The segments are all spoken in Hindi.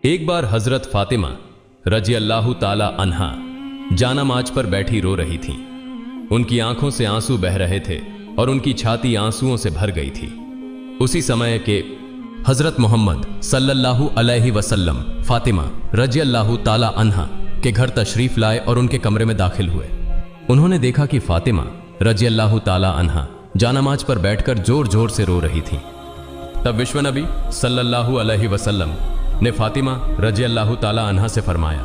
एक बार हजरत फातिमा रजी अल्लाह ताला अन्हा जानामाज पर बैठी रो रही थीं। उनकी आंखों से आंसू बह रहे थे और उनकी छाती आंसुओं से भर गई थी। उसी समय के हजरत मोहम्मद सल्लल्लाहु अलैहि वसल्लम फातिमा रजी अल्लाह ताला अन्हा के घर तशरीफ लाए और उनके कमरे में दाखिल हुए। उन्होंने देखा कि फातिमा रजी अल्लाह ताला अन्हा जानामाज पर बैठकर जोर जोर से रो रही थीं। तब विश्व नबी सल्लल्लाहु अलैहि वसल्लम ने फातिमा रजी अल्लाह ताला अन्हा से फरमाया,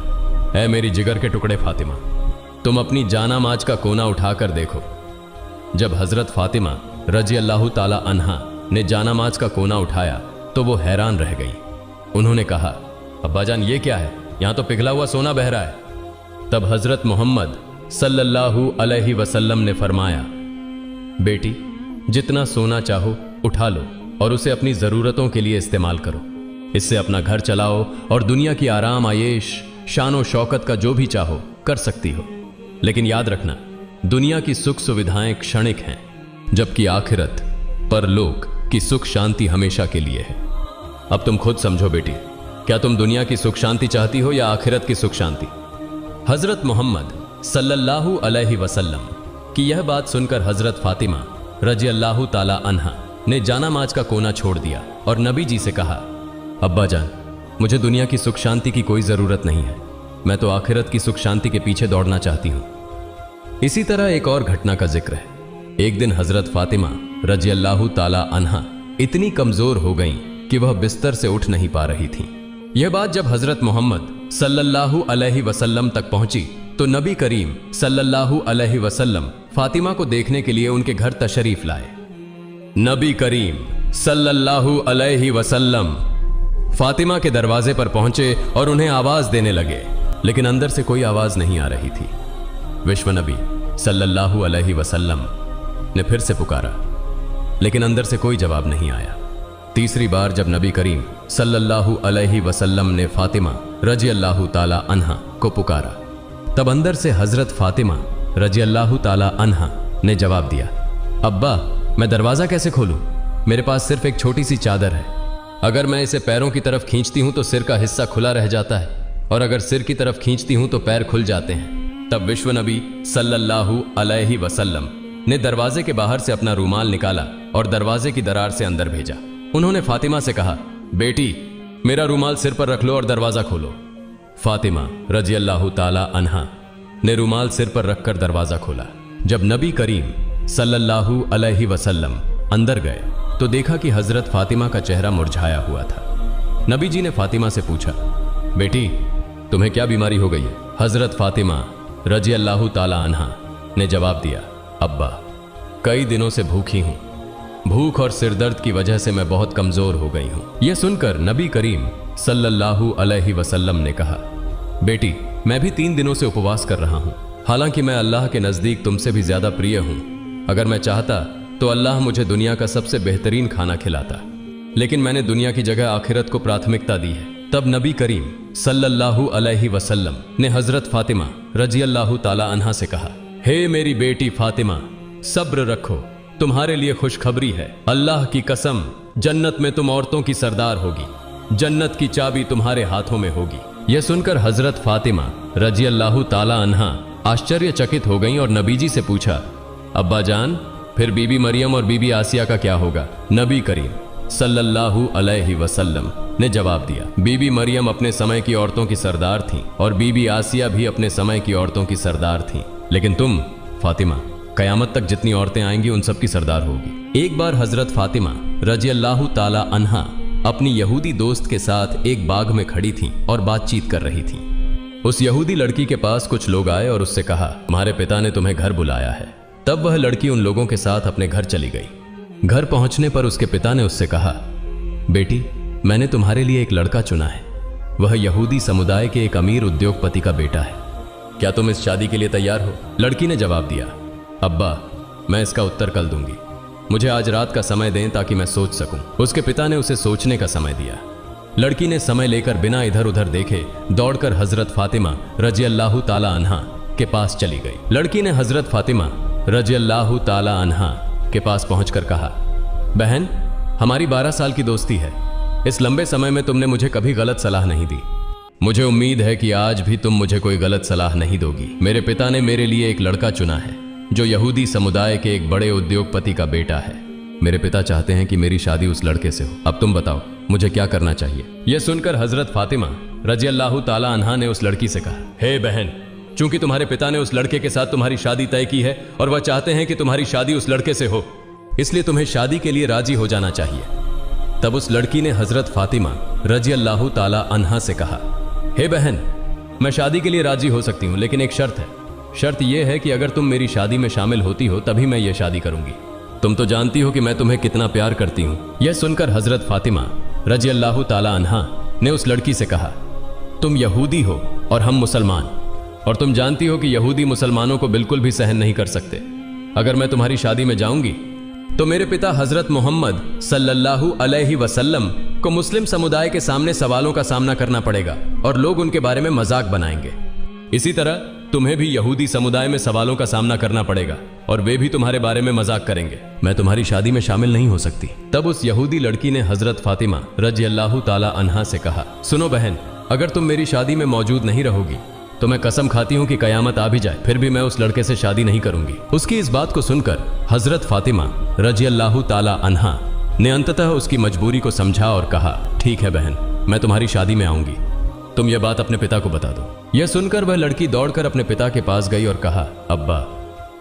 ऐ मेरी जिगर के टुकड़े फातिमा, तुम अपनी जानामाज का कोना उठाकर देखो। जब हजरत फातिमा रजी अल्लाह ताला अन्हा ने जानामाज का कोना उठाया तो वो हैरान रह गई। उन्होंने कहा, अब्बाजान ये क्या है, यहां तो पिघला हुआ सोना बह रहा है। तब हजरत मोहम्मद सल्लल्लाहु अलैहि वसल्लम ने फरमाया, बेटी जितना सोना चाहो उठा लो और उसे अपनी जरूरतों के लिए इस्तेमाल करो। इससे अपना घर चलाओ और दुनिया की आराम आयेश शान और शौकत का जो भी चाहो कर सकती हो। लेकिन याद रखना, दुनिया की सुख सुविधाएं क्षणिक हैं, जबकि आखिरत परलोक की सुख शांति हमेशा के लिए है। अब तुम खुद समझो बेटी, क्या तुम दुनिया की सुख शांति चाहती हो या आखिरत की सुख शांति? हजरत मोहम्मद सल्लल्लाहु अलैहि वसल्लम की यह बात सुनकर हजरत फातिमा रजी अल्लाह ताला अन्हा ने जानामाज का कोना छोड़ दिया और नबी जी से कहा, अब्बा जान, मुझे दुनिया की सुख शांति की कोई जरूरत नहीं है, मैं तो आखिरत की सुख शांति के पीछे दौड़ना चाहती हूं। इसी तरह एक और घटना का जिक्र है। एक दिन हजरत फातिमा रजी अल्लाह ताला अन्हा इतनी कमजोर हो गईं कि वह बिस्तर से उठ नहीं पा रही थीं। यह बात जब हजरत मोहम्मद सल्लल्लाहु अलैहि वसल्लम तक पहुंची तो नबी करीम सल्लल्लाहु अलैहि वसल्लम फातिमा को देखने के लिए उनके घर तशरीफ लाए। नबी करीम सल्लल्लाहु अलैहि वसल्लम फातिमा के दरवाजे पर पहुंचे और उन्हें आवाज देने लगे, लेकिन अंदर से कोई आवाज नहीं आ रही थी। विश्व नबी सल्लल्लाहु अलैहि वसल्लम ने फिर से पुकारा, लेकिन अंदर से कोई जवाब नहीं आया। तीसरी बार जब नबी करीम सल्लल्लाहु अलैहि वसल्लम ने फातिमा रजी अल्लाह ताला अन्हा को पुकारा, तब अंदर से हजरत फातिमा रजी अल्लाह ताला अन्हा ने जवाब दिया, अब्बा मैं दरवाजा कैसे खोलूं? मेरे पास सिर्फ एक छोटी सी चादर है। अगर मैं इसे पैरों की तरफ खींचती हूं तो सिर का हिस्सा खुला रह जाता है, और अगर सिर की तरफ खींचती हूं तो पैर खुल जाते हैं। तब विश्व नबी सल्लल्लाहु अलैहि वसल्लम ने दरवाजे के बाहर से अपना रूमाल निकाला और दरवाजे की दरार से अंदर भेजा। उन्होंने फातिमा से कहा, बेटी मेरा रूमाल सिर पर रख लो और दरवाजा खोलो। फातिमा रजी अल्लाह ताला अन्हा ने रूमाल सिर पर रखकर दरवाजा खोला। जब नबी करीम सल्लल्लाहु अलैहि वसल्लम अंदर गए तो देखा कि हजरत फातिमा का चेहरा मुरझाया हुआ था। नबी जी ने फातिमा से पूछा, बेटी तुम्हें क्या बीमारी हो गई है? हजरत फातिमा रजी अल्लाह ताला अन्हा ने जवाब दिया, अब्बा कई दिनों से भूखी हूं, भूख और सिरदर्द की वजह से मैं बहुत कमजोर हो गई हूं। यह सुनकर नबी करीम सल्लल्लाहु अलैहि वसल्लम ने कहा, बेटी मैं भी 3 दिनों से उपवास कर रहा हूं, हालांकि मैं अल्लाह के नजदीक तुमसे भी ज्यादा प्रिय हूं। अगर मैं चाहता तो अल्लाह मुझे दुनिया का सबसे बेहतरीन खाना खिलाता, लेकिन मैंने दुनिया की जगह आखिरत को प्राथमिकता दी है। तब नबी करीम सल्लल्लाहु अलैहि वसल्लम ने हजरत फातिमा रजी अल्लाह ताला अन्हा से कहा, हे मेरी बेटी फातिमा सब्र रखो, तुम्हारे लिए खुशखबरी है, अल्लाह की कसम जन्नत में तुम औरतों की सरदार होगी, जन्नत की चाबी तुम्हारे हाथों में होगी। यह सुनकर हजरत फातिमा रजी अल्लाह ताला अन्हा आश्चर्यचकित हो गईं और नबी जी से पूछा, अब्बा जान फिर बीबी मरियम और बीबी आसिया का क्या होगा? नबी करीम सल्लल्लाहु अलैहि वसल्लम ने जवाब दिया, बीबी मरियम अपने समय की औरतों की सरदार थीं और बीबी आसिया भी अपने समय की औरतों की सरदार थीं, लेकिन तुम फातिमा कयामत तक जितनी औरतें आएंगी उन सब की सरदार होगी। एक बार हजरत फातिमा रजी अल्लाह ताला अन्हा अपनी यहूदी दोस्त के साथ एक बाग में खड़ी थीं और बातचीत कर रही थीं। उस यहूदी लड़की के पास कुछ लोग आए और उससे कहा, तुम्हारे पिता ने तुम्हें घर बुलाया है। तब वह लड़की उन लोगों के साथ अपने घर चली गई। घर पहुंचने पर उसके पिता ने उससे कहा, बेटी मैंने तुम्हारे लिए एक लड़का चुना है, वह यहूदी समुदाय के एक अमीर उद्योगपति का बेटा है, क्या तुम इस शादी के लिए तैयार हो? लड़की ने जवाब दिया, अब्बा मैं इसका उत्तर कल दूंगी, मुझे आज रात का समय दें ताकि मैं सोच सकूं। उसके पिता ने उसे सोचने का समय दिया। लड़की ने समय लेकर बिना इधर उधर देखे दौड़कर हजरत फातिमा रजी अल्लाह ताला अन्हा के पास चली गई। लड़की ने हजरत फातिमा रजी अल्लाह ताला अन्हा के पास पहुंचकर कहा, बहन हमारी 12 साल की दोस्ती है, इस लंबे समय में तुमने मुझे कभी गलत सलाह नहीं दी। मुझे उम्मीद है कि आज भी तुम मुझे कोई गलत सलाह नहीं दोगी। मेरे पिता ने मेरे लिए एक लड़का चुना है जो यहूदी समुदाय के एक बड़े उद्योगपति का बेटा है। मेरे पिता चाहते हैं कि मेरी शादी उस लड़के से हो। अब तुम बताओ मुझे क्या करना चाहिए। यह सुनकर हजरत फातिमा रजी अल्लाह ताला अन्हा ने उस लड़की से कहा, हे बहन, चूंकि तुम्हारे पिता ने उस लड़के के साथ तुम्हारी शादी तय की है और वह चाहते हैं कि तुम्हारी शादी उस लड़के से हो, इसलिए तुम्हें शादी के लिए राजी हो जाना चाहिए। तब उस लड़की ने हजरत फातिमा रजी अल्लाह ताला अन्हा से कहा, हे बहन, मैं शादी के लिए राजी हो सकती हूं, लेकिन एक शर्त है। शर्त यह है कि अगर तुम मेरी शादी में शामिल होती हो तभी मैं यह शादी करूंगी। तुम तो जानती हो कि मैं तुम्हें कितना प्यार करती हूं। यह सुनकर हजरत फातिमा रजी अल्लाह ताला अन्हा ने उस लड़की से कहा, तुम यहूदी हो और हम मुसलमान, और तुम जानती हो कि यहूदी मुसलमानों को बिल्कुल भी सहन नहीं कर सकते। अगर मैं तुम्हारी शादी में जाऊंगी तो मेरे पिता हजरत मोहम्मद सल्लल्लाहु अलैहि वसल्लम को मुस्लिम समुदाय के सामने सवालों का सामना करना पड़ेगा और लोग उनके बारे में मजाक बनाएंगे। इसी तरह तुम्हें भी यहूदी समुदाय में सवालों का सामना करना पड़ेगा और वे भी तुम्हारे बारे में मजाक करेंगे। मैं तुम्हारी शादी में शामिल नहीं हो सकती। तब उस यहूदी लड़की ने हजरत फातिमा रजी अल्लाह ताला अन्हा से कहा, सुनो बहन, अगर तुम मेरी शादी में मौजूद नहीं रहोगी तो मैं कसम खाती हूं कि कयामत आ भी जाए फिर भी मैं उस लड़के से शादी नहीं करूंगी। उसकी इस बात को सुनकर हजरत फातिमा रजी अल्लाह ताला अन्हा ने अंततः उसकी मजबूरी को समझा और कहा, ठीक है बहन, मैं तुम्हारी शादी में आऊंगी। तुम यह बात अपने पिता को बता दो। यह सुनकर वह लड़की दौड़कर अपने पिता के पास गई और कहा, अब्बा,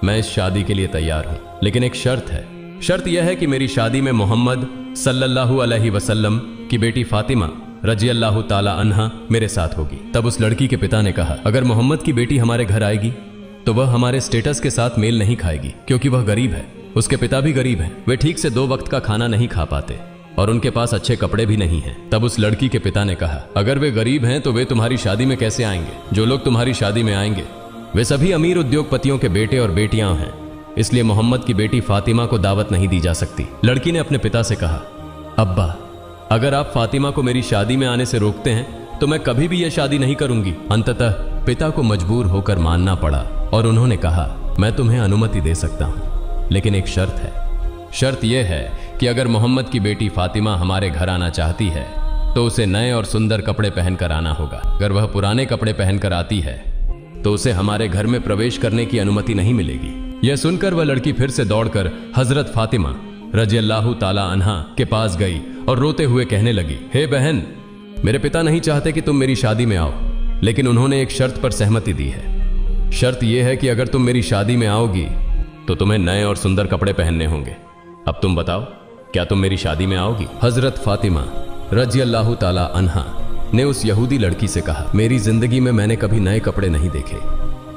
मैं इस शादी के लिए तैयार हूं, लेकिन एक शर्त है। शर्त यह है कि मेरी शादी में मोहम्मद सल्लल्लाहु अलैहि वसल्लम की बेटी फातिमा रजी अल्लाह ताला अन्हा मेरे साथ होगी। तब उस लड़की के पिता ने कहा, अगर मोहम्मद की बेटी हमारे घर आएगी तो वह हमारे स्टेटस के साथ मेल नहीं खाएगी, क्योंकि वह गरीब है। उसके पिता भी गरीब हैं। वे ठीक से 2 वक्त का खाना नहीं खा पाते और उनके पास अच्छे कपड़े भी नहीं हैं। तब उस लड़की के पिता ने कहा, अगर वे गरीब हैं तो वे तुम्हारी शादी में कैसे आएंगे? जो लोग तुम्हारी शादी में आएंगे वे सभी अमीर उद्योगपतियों के बेटे और बेटियां हैं, इसलिए मोहम्मद की बेटी फातिमा को दावत नहीं दी जा सकती। लड़की ने अपने पिता से कहा, अब्बा, अगर आप फातिमा को मेरी शादी में आने से रोकते हैं तो मैं कभी भी यह शादी नहीं करूंगी। अंततः पिता को मजबूर होकर मानना पड़ा और उन्होंने कहा, मैं तुम्हें अनुमति दे सकता हूं, लेकिन एक शर्त है। शर्त यह है कि अगर मोहम्मद की बेटी फातिमा हमारे घर आना चाहती है तो उसे नए और सुंदर कपड़े पहनकर आना होगा। अगर वह पुराने कपड़े पहनकर आती है तो उसे हमारे घर में प्रवेश करने की अनुमति नहीं मिलेगी। यह सुनकर वह लड़की फिर से दौड़कर हजरत फातिमा रजी अल्लाह ताला अन्हा के पास गई और रोते हुए कहने लगी, हे बहन, मेरे पिता नहीं चाहते कि तुम मेरी शादी में आओ, लेकिन उन्होंने एक शर्त पर सहमति दी है। शर्त यह है कि अगर तुम मेरी शादी में आओगी तो तुम्हें नए और सुंदर कपड़े पहनने होंगे। अब तुम बताओ, क्या तुम मेरी शादी में आओगी? हजरत फातिमा रजी अल्लाह ताला अन्हा ने उस यहूदी लड़की से कहा, मेरी जिंदगी में मैंने कभी नए कपड़े नहीं देखे।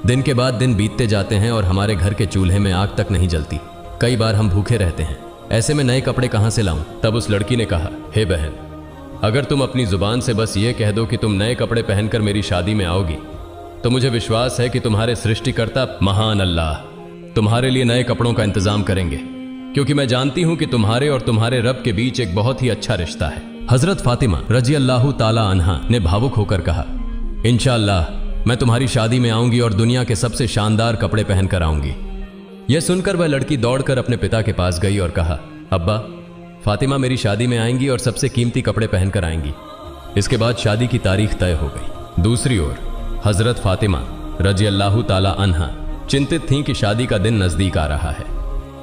दिन के बाद दिन बीतते जाते हैं और हमारे घर के चूल्हे में आग तक नहीं जलती। कई बार हम भूखे रहते हैं, ऐसे में नए कपड़े कहां से लाऊं? तब उस लड़की ने कहा, हे बहन, अगर तुम अपनी जुबान से बस ये कह दो कि तुम नए कपड़े पहनकर मेरी शादी में आओगी तो मुझे विश्वास है कि तुम्हारे सृष्टिकर्ता महान अल्लाह तुम्हारे लिए नए कपड़ों का इंतजाम करेंगे, क्योंकि मैं जानती हूं कि तुम्हारे और तुम्हारे रब के बीच एक बहुत ही अच्छा रिश्ता है। हजरत फातिमा रजी अल्लाह ताला अन्हा ने भावुक होकर कहा, इंशाअल्लाह मैं तुम्हारी शादी में आऊंगी और दुनिया के सबसे शानदार कपड़े पहनकर आऊंगी। यह सुनकर वह लड़की दौड़कर अपने पिता के पास गई और कहा, अब्बा, फातिमा मेरी शादी में आएंगी और सबसे कीमती कपड़े पहनकर आएंगी। इसके बाद शादी की तारीख तय हो गई। दूसरी ओर हजरत फातिमा रजी अल्लाह ताला अन्हा चिंतित थीं कि शादी का दिन नजदीक आ रहा है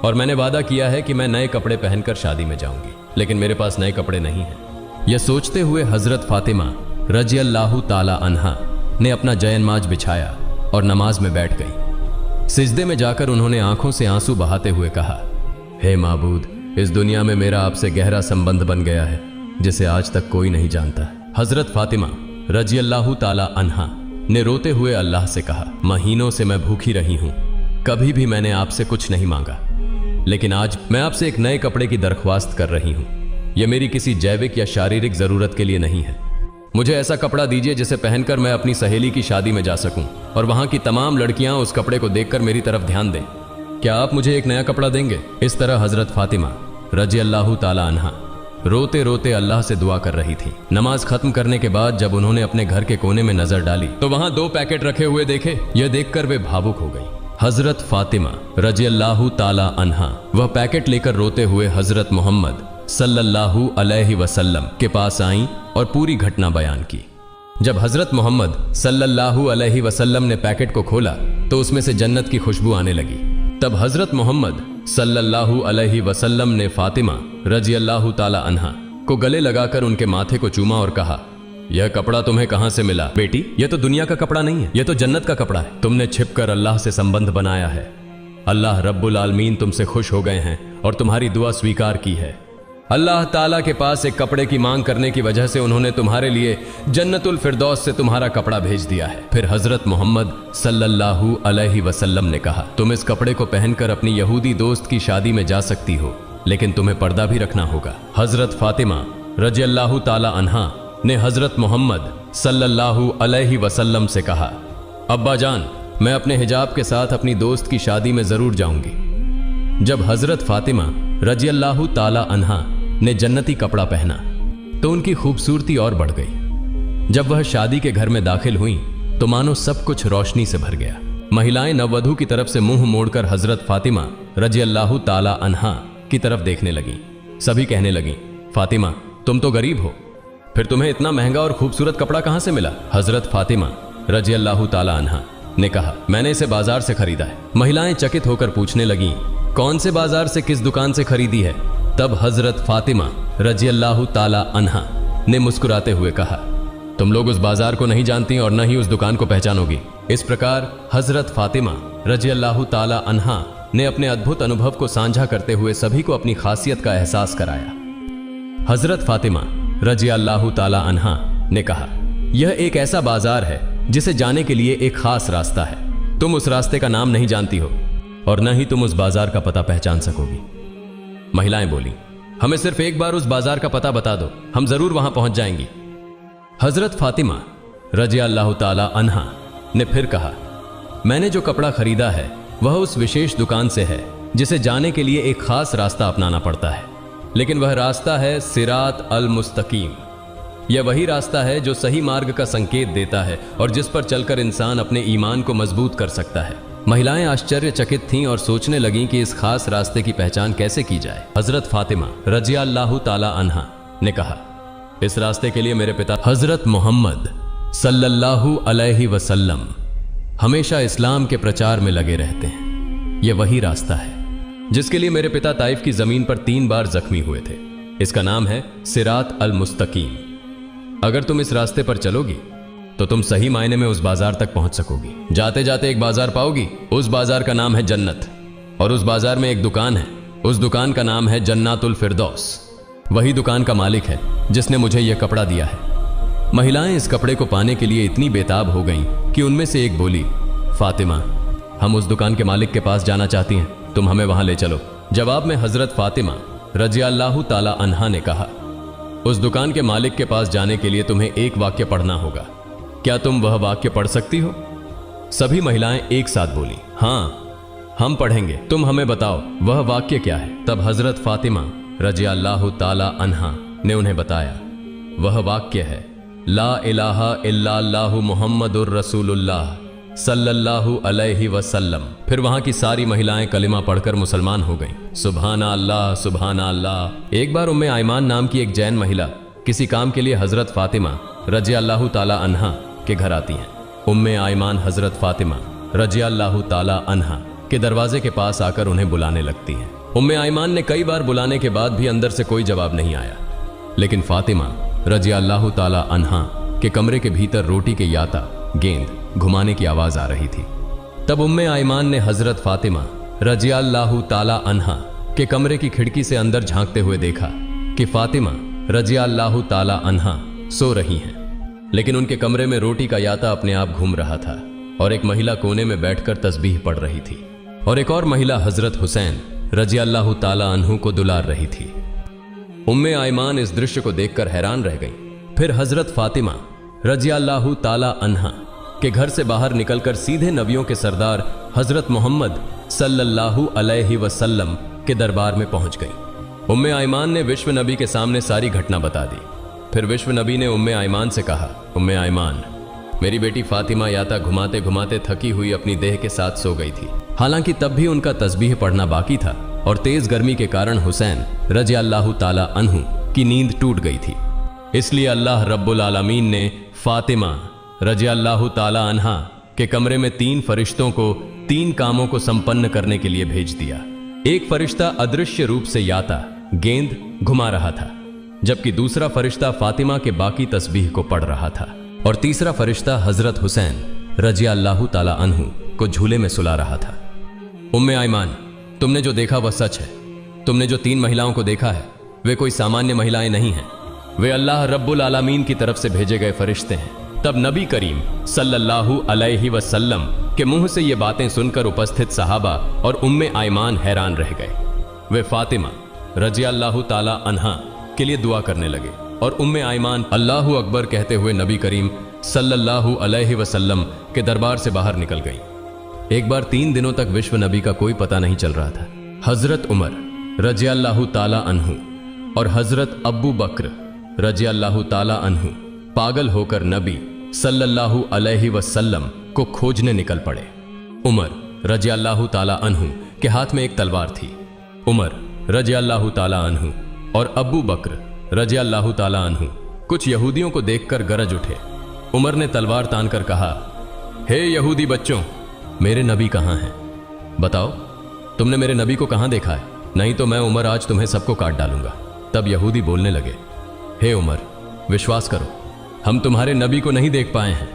और मैंने वादा किया है कि मैं नए कपड़े पहनकर शादी में जाऊंगी, लेकिन मेरे पास नए कपड़े नहीं हैं। यह सोचते हुए हजरत फातिमा रजी अल्लाह ताला अन्हा ने अपना जयनमाज बिछाया और नमाज में बैठ गई। सिजदे में जाकर उन्होंने आंखों से आंसू बहाते हुए कहा, हे माबूद, इस दुनिया में मेरा आपसे गहरा संबंध बन गया है जिसे आज तक कोई नहीं जानता। हजरत फातिमा रजी अल्लाह ताला अन्हा ने रोते हुए अल्लाह से कहा, महीनों से मैं भूखी रही हूं, कभी भी मैंने आपसे कुछ नहीं मांगा, लेकिन आज मैं आपसे एक नए कपड़े की दरख्वास्त कर रही हूं। यह मेरी किसी जैविक या शारीरिक जरूरत के लिए नहीं है। मुझे ऐसा कपड़ा दीजिए जिसे पहनकर मैं अपनी सहेली की शादी में जा सकूं और वहां की तमाम लड़कियां उस कपड़े को देखकर मेरी तरफ ध्यान दें। क्या आप मुझे एक नया कपड़ा देंगे? इस तरह हजरत फातिमा रजी अल्लाह ताला अन्हा रोते रोते अल्लाह से दुआ कर रही थी। नमाज खत्म करने के बाद जब उन्होंने अपने घर के कोने में नजर डाली तो वहां 2 पैकेट रखे हुए देखे। यह देखकर वे भावुक हो गई। हजरत फातिमा रजी अल्लाह ताला अन्हा वह पैकेट लेकर रोते हुए हजरत मोहम्मद सल्लल्लाहु अलैहि वसल्लम के पास आईं और पूरी घटना बयान की। जब हजरत मोहम्मद सल्लल्लाहु अलैहि वसल्लम ने पैकेट को खोला तो उसमें से जन्नत की खुशबू आने लगी। तब हजरत मोहम्मद सल्लल्लाहु अलैहि वसल्लम ने फातिमा रजी अल्लाह ताला अन्हा को गले लगाकर उनके माथे को चूमा और कहा, यह कपड़ा तुम्हें कहां से मिला? बेटी, यह तो दुनिया का कपड़ा नहीं है, यह तो जन्नत का कपड़ा है। तुमने छिपकर अल्लाह से संबंध बनाया है। अल्लाह रब्बुल आलमीन तुमसे खुश हो गए हैं और तुम्हारी दुआ स्वीकार की है। अल्लाह ताला के पास एक कपड़े की मांग करने की वजह से उन्होंने तुम्हारे लिए जन्नतुल फिरदौस से तुम्हारा कपड़ा भेज दिया है। फिर हजरत मोहम्मद सल्लल्लाहु अलैहि वसल्लम ने कहा, तुम इस कपड़े को पहनकर अपनी यहूदी दोस्त की शादी में जा सकती हो, लेकिन तुम्हें पर्दा भी रखना होगा। हजरत फातिमा रजी अल्लाह ताला अन्हा ने हजरत मोहम्मद सल्लल्लाहु अलैहि वसल्लम से कहा, अब्बा जान, मैं अपने हिजाब के साथ अपनी दोस्त की शादी में जरूर जाऊंगी। जब हजरत फातिमा रजी अल्लाह ताला अन्हा ने जन्नती कपड़ा पहना तो उनकी खूबसूरती और बढ़ गई। जब वह शादी के घर में दाखिल हुई तो मानो सब कुछ रोशनी से भर गया। महिलाएं नववधू की तरफ से मुंह मोड़कर हजरत फातिमा रजी अल्लाह ताला अन्हा की तरफ देखने लगी। सभी कहने लगी, फातिमा, तुम तो गरीब हो, फिर तुम्हें इतना महंगा और खूबसूरत कपड़ा कहां से मिला? हजरत फातिमा रजी अल्लाह ताला अन्हा ने कहा, मैंने इसे बाजार से खरीदा है। महिलाएं चकित होकर पूछने लगी, कौन से बाजार से, किस दुकान से खरीदी है? तब हजरत फातिमा रजी अल्लाह ताला अन्हा ने मुस्कुराते हुए कहा, तुम लोग उस बाजार को नहीं जानती और न ही उस दुकान को पहचानोगी। इस प्रकार हजरत फातिमा रजी अल्लाह ताला अन्हा ने अपने अद्भुत अनुभव को साझा करते हुए सभी को अपनी खासियत का एहसास कराया। हजरत फातिमा रजी अल्लाह ताला अन्हा ने कहा, यह एक ऐसा बाजार है जिसे जाने के लिए एक खास रास्ता है। तुम उस रास्ते का नाम नहीं जानती हो और न ही तुम उस बाजार का पता पहचान सकोगी। महिलाएं बोली, हमें सिर्फ एक बार उस बाजार का पता बता दो, हम जरूर वहां पहुंच जाएंगी। हजरत फातिमा रजी अल्लाह ताला अन्हा ने फिर कहा, मैंने जो कपड़ा खरीदा है वह उस विशेष दुकान से है जिसे जाने के लिए एक खास रास्ता अपनाना पड़ता है, लेकिन वह रास्ता है सिरात अल मुस्तकीम। यह वही रास्ता है जो सही मार्ग का संकेत देता है और जिस पर चलकर इंसान अपने ईमान को मजबूत कर सकता है। महिलाएं आश्चर्यचकित थीं और सोचने लगीं कि इस खास रास्ते की पहचान कैसे की जाए। हजरत फातिमा रजी अल्लाह ताला अन्हा ने कहा, इस रास्ते के लिए मेरे पिता हजरत मोहम्मद सल्लल्लाहु अलैहि वसल्लम हमेशा इस्लाम के प्रचार में लगे रहते हैं। यह वही रास्ता है जिसके लिए मेरे पिता ताइफ की जमीन पर 3 बार जख्मी हुए थे। इसका नाम है सिरात अल मुस्तकीम। अगर तुम इस रास्ते पर चलोगी तो तुम सही मायने में उस बाजार तक पहुंच सकोगी। जाते जाते एक बाजार पाओगी, उस बाजार का नाम है जन्नत, और उस बाजार में एक दुकान है, उस दुकान का नाम है जन्नातुल फिरदौस। वही दुकान का मालिक है जिसने मुझे यह कपड़ा दिया है। महिलाएं इस कपड़े को पाने के लिए इतनी बेताब हो गईं कि उनमें से एक बोली, फातिमा, हम उस दुकान के मालिक के पास जाना चाहती हैं, तुम हमें वहां ले चलो। जवाब में हजरत फातिमा रजी अल्लाह ताला अन्हा ने कहा, उस दुकान के मालिक के पास जाने के लिए तुम्हें एक वाक्य पढ़ना होगा। क्या तुम वह वाक्य पढ़ सकती हो? सभी महिलाएं एक साथ बोली, हाँ हम पढ़ेंगे, तुम हमें बताओ वह वाक्य क्या है। तब हजरत फातिमा रजी अल्लाह ताला अन्हा ने उन्हें बताया, वह वाक्य है, ला इलाहा इल्लल्लाहु मुहम्मदुर रसूलुल्लाह सल्लल्लाहु अलैहि वसल्लम। फिर वहां की सारी महिलाएं कलिमा पढ़कर मुसलमान हो गईं। सुभाना अल्लाह, सुभाना अल्लाह। एक बार उम्मे आयमान नाम की एक जैन महिला किसी काम के लिए हजरत फातिमा रजी अल्लाह ताला अन्हा के घर आती हैं। उम्मे आयमान हजरत फातिमा रजी अल्लाह ताला अन्हा के दरवाजे के पास आकर उन्हें बुलाने लगती हैं। उम्मे आयमान ने कई बार बुलाने के बाद भी अंदर से कोई जवाब नहीं आया, लेकिन फातिमा रजी अल्लाह ताला अन्हा के कमरे के भीतर रोटी के याता, गेंद घुमाने की आवाज आ रही थी। तब उम्मे आयमान ने हजरत फातिमा रजी अल्लाह ताला अन्हा के कमरे की खिड़की से अंदर झांकते हुए देखा कि फातिमा रजी अल्लाह ताला अन्हा सो रही हैं, लेकिन उनके कमरे में रोटी का याता अपने आप घूम रहा था और एक महिला कोने में बैठकर तस्बीह पढ़ रही थी और एक और महिला हजरत हुसैन रजी अल्लाह ताला अन्हु को दुलार रही थी। उम्मे आयमान इस दृश्य को देखकर हैरान रह गईं। फिर हजरत फातिमा रजी अल्लाह ताला अन्हा के घर से बाहर निकलकर सीधे नबियों के सरदार हजरत मोहम्मद सल्लल्लाहु अलैहि वसल्लम के दरबार में पहुंच गईं। उम्मे आयमान ने विश्व नबी के सामने सारी घटना बता दी। फिर विश्व नबी ने उम्मे आयमान से कहा, उम्मे आयमान, मेरी बेटी फातिमा याता घुमाते घुमाते थकी हुई अपनी देह के साथ सो गई थी। हालांकि तब भी उनका तस्बीह पढ़ना बाकी था, और तेज गर्मी के कारण हुसैन रज़ी अल्लाह ताला अन्हु की नींद टूट गई थी। इसलिए अल्लाह रब्बुल आलमीन ने फातिमा रज़ी अल्लाह ताला अन्हा के कमरे में 3 फरिश्तों को 3 कामों को संपन्न करने के लिए भेज दिया। एक फरिश्ता अदृश्य रूप से याता गेंद घुमा रहा था, जबकि दूसरा फरिश्ता फातिमा के बाकी तस्बीह को पढ़ रहा था, और तीसरा फरिश्ता हजरत हुसैन रज़ी अल्लाह ताला अन्हु को झूले में सुला रहा था। उम्मे आयमान, तुमने जो देखा वह सच है। तुमने जो 3 महिलाओं को देखा है वे कोई सामान्य महिलाएं नहीं हैं, वे अल्लाह रब्बुल आलमीन की तरफ से भेजे गए फरिश्ते हैं। तब नबी करीम सल्लल्लाहु अलैहि वसल्लम के मुंह से ये बातें सुनकर उपस्थित सहाबा और उम्मे आयमान हैरान रह गए। वे फातिमा रज़ी अल्लाह ताला अन्हा के लिए दुआ करने लगे और उम्मे आयमान अल्लाहु अकबर कहते हुए नबी करीम सल्लल्लाहु अलैहि वसल्लम के दरबार से बाहर निकल गई। एक बार 3 दिनों तक विश्व नबी का कोई पता नहीं चल रहा था। हजरत उमर रज़ी अल्लाह ताला अन्हु और हजरत अब्बू बकर रज़ी अल्लाह ताला अन्हु पागल होकर नबी सल्लल्लाहु अलैहि वसल्लम को खोजने निकल पड़े। उमर रज़ी अल्लाह ताला अन्हु के हाथ में एक तलवार थी। उमर रज़ी अल्लाह ताला अन्हु और अब्बू बकर रज़ी अल्लाह ताला अन्हु कुछ यहूदियों को देखकर गरज उठे। उमर ने तलवार तानकर कहा, हे यहूदी बच्चों, मेरे नबी कहाँ हैं? बताओ, तुमने मेरे नबी को कहाँ देखा है? नहीं तो मैं उमर आज तुम्हें सबको काट डालूंगा। तब यहूदी बोलने लगे, हे उमर, विश्वास करो, हम तुम्हारे नबी को नहीं देख पाए हैं।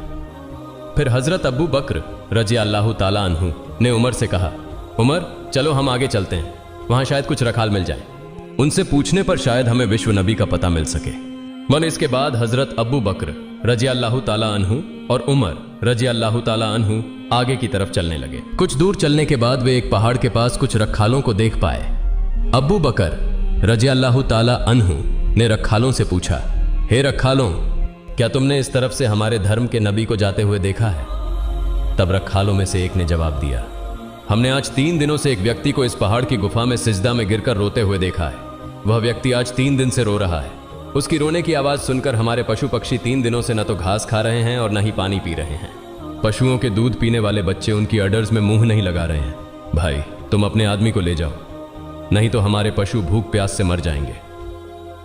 फिर हजरत अब्बू बकर रज़ी अल्लाह ताला अन्हु ने उमर से कहा, उमर चलो हम आगे चलते हैं, वहां शायद कुछ रखाल मिल जाए। उनसे पूछने पर शायद हमें विश्व नबी का पता मिल सके। मन इसके बाद हजरत अब्बू बकर रज़ी अल्लाह ताला अन्हु और उमर रज़ी अल्लाह ताला अन्हु आगे की तरफ चलने लगे। कुछ दूर चलने के बाद वे एक पहाड़ के पास कुछ रखालों को देख पाए। अब्बू बकर रज़ी अल्लाह ताला अन्हु ने रखालों से पूछा, हे रखालों, क्या तुमने इस तरफ से हमारे धर्म के नबी को जाते हुए देखा है? तब रखालों में से एक ने जवाब दिया, हमने आज 3 दिनों से एक व्यक्ति को इस पहाड़ की गुफा में सिजदा में गिरकर रोते हुए देखा है। वह व्यक्ति आज 3 दिन से रो रहा है। उसकी रोने की आवाज सुनकर हमारे पशु पक्षी 3 दिनों से न तो घास खा रहे हैं और न ही पानी पी रहे हैं। पशुओं के दूध पीने वाले बच्चे उनकी अडर्स में मुंह नहीं लगा रहे हैं। भाई, तुम अपने आदमी को ले जाओ, नहीं तो हमारे पशु भूख प्यास से मर जाएंगे।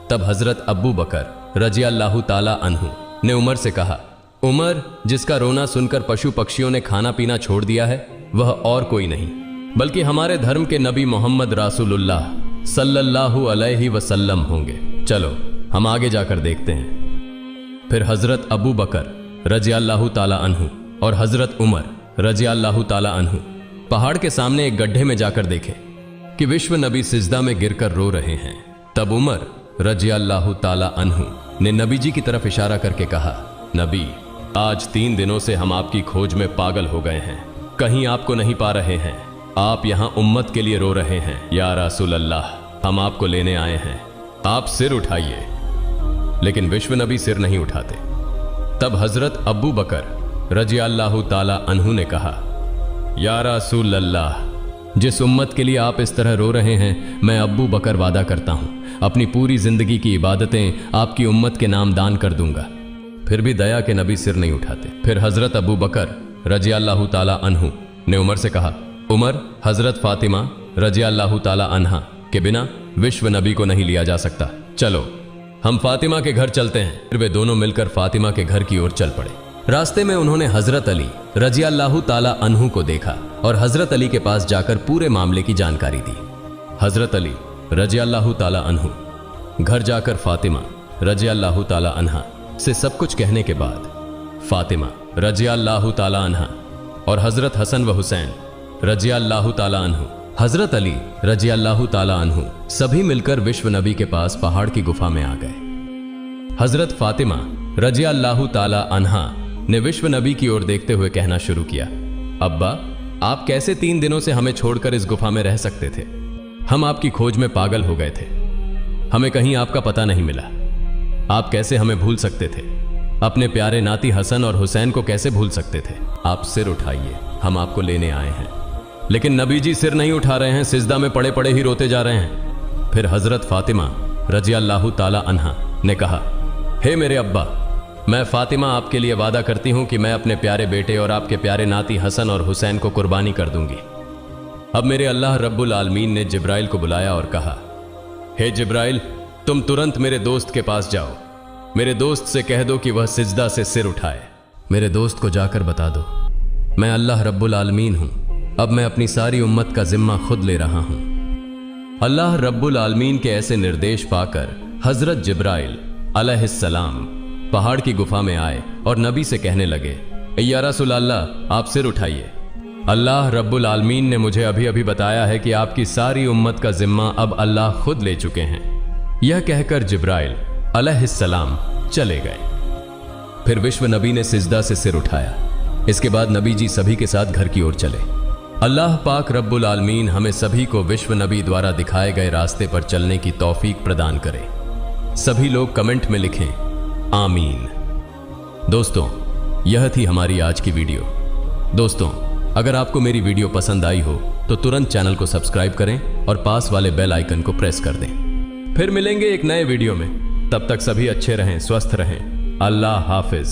तब हजरत अब्बू बकर रज़ी अल्लाह ताला अन्हु ने उमर से कहा, उमर, जिसका रोना सुनकर पशु पक्षियों ने खाना पीना छोड़ दिया है वह और कोई नहीं बल्कि हमारे धर्म के नबी मोहम्मद रासूलुल्लाह सल्लल्लाहु अलैहि वसल्लम होंगे। चलो हम आगे जाकर देखते हैं। फिर हजरत अबू बकर रज़ी अल्लाह ताला अन्हु और हजरत उमर रज़ी अल्लाह ताला अन्हु पहाड़ के सामने एक गड्ढे में जाकर देखे कि विश्व नबी सिजदा में गिरकर रो रहे हैं। तब उमर रज़ी अल्लाह ताला अन्हु ने नबी जी की तरफ इशारा करके कहा, नबी, आज 3 दिनों से हम आपकी खोज में पागल हो गए हैं, कहीं आपको नहीं पा रहे हैं। आप यहां उम्मत के लिए रो रहे हैं। या रसूल अल्लाह, हम आपको लेने आए हैं, आप सिर उठाइए। लेकिन विश्व नबी सिर नहीं उठाते। तब हजरत अब्बू बकर रज़ी अल्लाह ताला अन्हु ने कहा, या रसूल अल्लाह, जिस उम्मत के लिए आप इस तरह रो रहे हैं, मैं अब्बू बकर वादा करता हूं अपनी पूरी जिंदगी की इबादतें आपकी उम्मत के नाम दान कर दूंगा। फिर भी दया के नबी सिर नहीं उठाते। फिर हजरत अबू बकर रज़ी अल्लाह ताला अन्हु ने उमर से कहा, उमर, हजरत फातिमा रज़ी अल्लाह ताला अन्हा के बिना विश्व नबी को नहीं लिया जा सकता। चलो हम फातिमा के घर चलते हैं। फिर वे दोनों मिलकर फातिमा के घर की ओर चल पड़े। रास्ते में उन्होंने हजरत अली रज़ी अल्लाह ताला अन्हु को देखा और हजरत अली के पास जाकर पूरे मामले की जानकारी दी। हजरत अली रज़ी अल्लाह ताला अन्हु घर जाकर फातिमा रज़ी अल्लाह ताला अन्हा से सब कुछ कहने के बाद फातिमा रज़ी अल्लाह ताला अन्हा और हजरत हसन व हुसैन रज़ी अल्लाह ताला अन्हु, हजरत अली रज़ी अल्लाह ताला अन्हु सभी मिलकर विश्व नबी के पास पहाड़ की गुफा में आ गए। हजरत फातिमा रज़ी अल्लाह ताला अन्हा ने विश्व नबी की ओर देखते हुए कहना शुरू किया, अब्बा, आप कैसे 3 दिनों से हमें छोड़कर इस गुफा में रह सकते थे? हम आपकी खोज में पागल हो गए थे, हमें कहीं आपका पता नहीं मिला। आप कैसे हमें भूल सकते थे? अपने प्यारे नाती हसन और हुसैन को कैसे भूल सकते थे? आप सिर उठाइए, हम आपको लेने आए हैं। लेकिन नबी जी सिर नहीं उठा रहे हैं, सिजदा में पड़े पड़े ही रोते जा रहे हैं। फिर हजरत फातिमा रज़ी अल्लाह ताला अन्हा ने कहा, हे मेरे अब्बा, मैं फातिमा आपके लिए वादा करती हूं कि मैं अपने प्यारे बेटे और आपके प्यारे नाती हसन और हुसैन को कुर्बानी कर दूंगी। अब मेरे अल्लाह रब्बुल आलमीन ने जिब्राइल को बुलाया और कहा, हे जिब्राइल, तुम तुरंत मेरे दोस्त के पास जाओ। मेरे दोस्त से कह दो कि वह सिजदा से सिर उठाए। मेरे दोस्त को जाकर बता दो, मैं अल्लाह रब्बुल आलमीन हूं, अब मैं अपनी सारी उम्मत का जिम्मा खुद ले रहा हूं। अल्लाह रब्बुल आलमीन के ऐसे निर्देश पाकर हजरत जिब्राइल अलैहिस्सलाम पहाड़ की गुफा में आए और नबी से कहने लगे, या रसूल अल्लाह, आप सिर उठाइए। अल्लाह रब्बुल आलमीन ने मुझे अभी अभी बताया है कि आपकी सारी उम्मत का जिम्मा अब अल्लाह खुद ले चुके हैं। यह कहकर जिब्राइल अलैहिस्सलाम चले गए। फिर विश्व नबी ने सिजदा से सिर उठाया। इसके बाद नबी जी सभी के साथ घर की ओर चले। अल्लाह पाक रब्बुल आलमीन हमें सभी को विश्व नबी द्वारा दिखाए गए रास्ते पर चलने की तौफीक प्रदान करे। सभी लोग कमेंट में लिखें आमीन। दोस्तों, यह थी हमारी आज की वीडियो। दोस्तों, अगर आपको मेरी वीडियो पसंद आई हो तो तुरंत चैनल को सब्सक्राइब करें और पास वाले बेल आइकन को प्रेस कर दें। फिर मिलेंगे एक नए वीडियो में। तब तक सभी अच्छे रहें, स्वस्थ रहें। अल्लाह हाफिज।